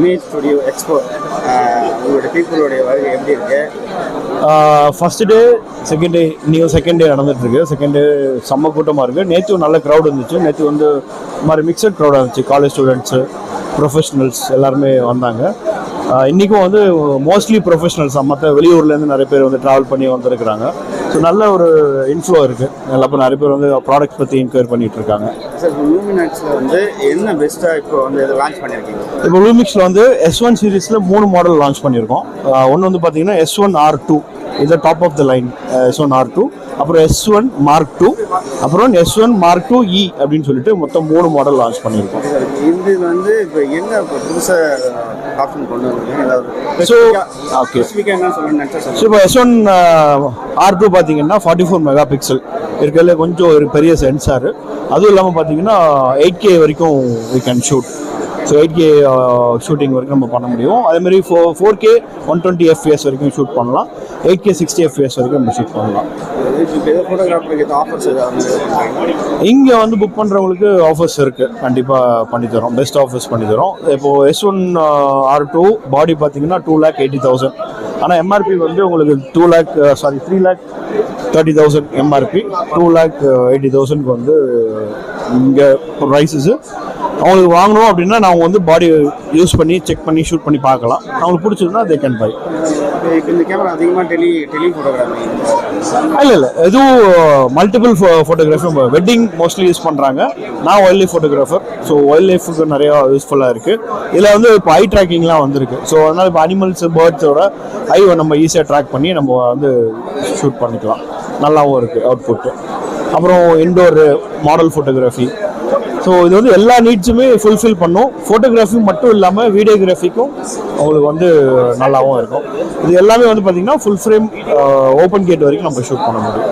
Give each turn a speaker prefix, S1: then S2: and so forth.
S1: Image studio expo உங்களுடைய பீப்புளுடைய வருகை எப்படி இருக்கு?
S2: ஃபர்ஸ்ட் டே செகண்ட் டே நடந்துட்டு இருக்கு. செகண்ட் டே செம்ம கூட்டமாக இருக்குது. நேற்று நல்ல க்ரௌட் இருந்துச்சு. நேற்று வந்து இந்த மாதிரி மிக்சட் க்ரௌடாக இருந்துச்சு. காலேஜ் ஸ்டூடெண்ட்ஸு, ப்ரொஃபஷனல்ஸ் எல்லாருமே வந்தாங்க. இன்றைக்கும் வந்து மோஸ்ட்லி ப்ரொஃபஷனல்ஸ் மற்ற வெளியூர்லேருந்து நிறைய பேர் வந்து ட்ராவல் பண்ணி வந்திருக்கிறாங்க. ஸோ நல்ல ஒரு இன்ஃப்ளோ இருக்குது. எல்லாருக்கும் நிறைய பேர் வந்து ப்ராடக்ட்ஸ் பற்றி இன்கொயர் பண்ணிகிட்டு இருக்காங்க.
S1: சார் லூமினாக்ஸில் வந்து என்ன பெஸ்ட்டாக இப்போ வந்து லான்ச் பண்ணியிருக்கீங்க?
S2: இப்போ லூமிக்ஸில் வந்து S1 சீரீஸில் 3 மாடல் லான்ச் பண்ணியிருக்கோம். ஒன்று வந்து பார்த்தீங்கன்னா S1 R2, இது top of the line S1 R2, அப்புறம் S1 Mark II, அப்புறம் S1 Mark II E அப்படின்னு சொல்லிட்டு மொத்தம் 3 மாடல் லான்ச் பண்ணியிருக்கோம்.
S1: இது வந்து இப்போ என்ன புதுசாக ஆப்ஷன் கொண்டு வந்திருக்கீங்க?
S2: ஸோ ஓகே,
S1: என்ன சொல்லணும்னு
S2: ஸோ இப்போ S1 R2 பார்த்தீங்கன்னா 44 மெகா பிக்சல் இருக்கிறதுல கொஞ்சம் ஒரு பெரிய சென்சார். அதுவும் இல்லாமல் பார்த்தீங்கன்னா 8K வரைக்கும் we can shoot. So 8K shooting வரைக்கும் நம்ம பண்ண முடியும். அதேமாதிரி 4K 120 FPS வரைக்கும் ஷூட் பண்ணலாம். 8K 60 FPS வரைக்கும் நம்ம ஷூட் பண்ணலாம். இங்கே வந்து புக் பண்ணுறவங்களுக்கு ஆஃபர்ஸ் இருக்குது. கண்டிப்பாக பண்ணித்தரோம், பெஸ்ட் ஆஃபர்ஸ் பண்ணித்தரோம். இப்போது S1 R2 பாடி பார்த்தீங்கன்னா 2,80,000. ஆனால் எம்ஆர்பி வந்து உங்களுக்கு 3,30,000 எம்ஆர்பி. 2,80,000க்கு வந்து இங்கே ப்ரைஸஸு. அவங்களுக்கு வாங்கணும் அப்படின்னா நான் வந்து பாடி யூஸ் பண்ணி செக் பண்ணி ஷூட் பண்ணி பார்க்கலாம். அவங்களுக்கு பிடிச்சதுன்னா தே கேன் பை.
S1: இந்த கேமரா அதிகமாக டெலி ஃபோட்டோகிராஃபி
S2: இல்லை எதுவும் multiple photography wedding mostly use பண்ணுறாங்க. நான் wild life photographer. So wild லைஃபுக்கு நிறையா யூஸ்ஃபுல்லாக இருக்குது. இதில் வந்து இப்போ ஐ ட்ராக்கிங்லாம் வந்திருக்கு. ஸோ அதனால் இப்போ அனிமல்ஸ், பேர்ட்ஸோட ஐ நம்ம ஈஸியாக ட்ராக் பண்ணி நம்ம வந்து ஷூட் பண்ணிக்கலாம். நல்லாவும் இருக்குது அவுட்புட்டு. அப்புறம் இன்டோர் மாடல் ஃபோட்டோகிராஃபி. ஸோ இது வந்து எல்லா நீட்ஸுமே ஃபுல்ஃபில் பண்ணும். ஃபோட்டோகிராஃபி மட்டும் இல்லாமல் வீடியோகிராஃபிக்கும் அவங்களுக்கு வந்து நல்லாவும் இருக்கும். இது எல்லாமே வந்து பார்த்திங்கன்னா ஃபுல் ஃப்ரேம் ஓப்பன் கேட் வரைக்கும் நம்ம ஷூட் பண்ண முடியும்.